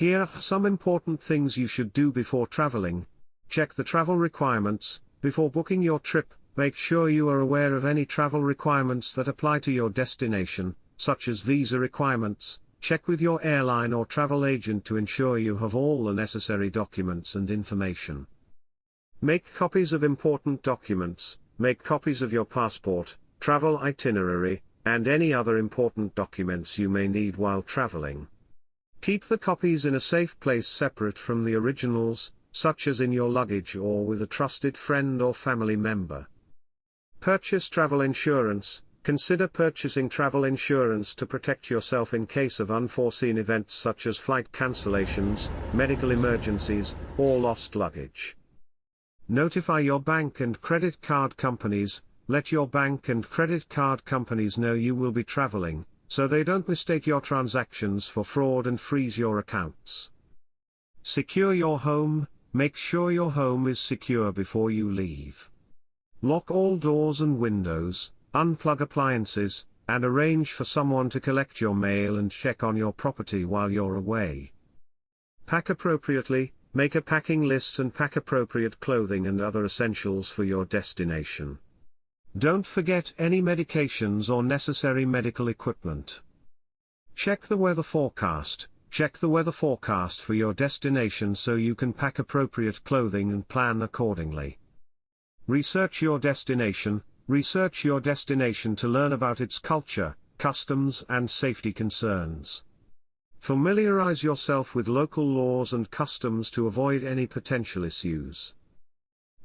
Here are some important things you should do before traveling. Check the travel requirements. Before booking your trip, make sure you are aware of any travel requirements that apply to your destination, such as visa requirements. Check with your airline or travel agent to ensure you have all the necessary documents and information. Make copies of important documents. Make copies of your passport, travel itinerary, and any other important documents you may need while traveling. Keep the copies in a safe place separate from the originals, such as in your luggage or with a trusted friend or family member. Purchase travel insurance. Consider purchasing travel insurance to protect yourself in case of unforeseen events such as flight cancellations, medical emergencies, or lost luggage. Notify your bank and credit card companies. Let your bank and credit card companies know you will be traveling, so they don't mistake your transactions for fraud and freeze your accounts. Secure your home. Make sure your home is secure before you leave. Lock all doors and windows, unplug appliances, and arrange for someone to collect your mail and check on your property while you're away. Pack appropriately. Make a packing list and pack appropriate clothing and other essentials for your destination. Don't forget any medications or necessary medical equipment. Check the weather forecast. Check the weather forecast for your destination so you can pack appropriate clothing and plan accordingly. Research your destination. Research your destination to learn about its culture, customs, and safety concerns. Familiarize yourself with local laws and customs to avoid any potential issues.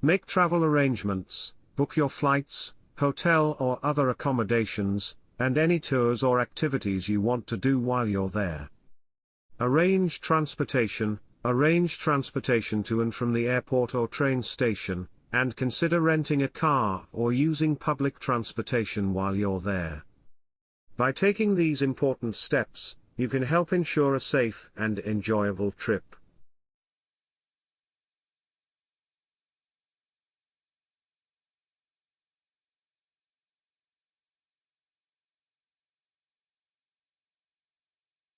Make travel arrangements. Book your flights, hotel or other accommodations, and any tours or activities you want to do while you're there. Arrange transportation. Arrange transportation to and from the airport or train station, and consider renting a car or using public transportation while you're there. By taking these important steps, you can help ensure a safe and enjoyable trip.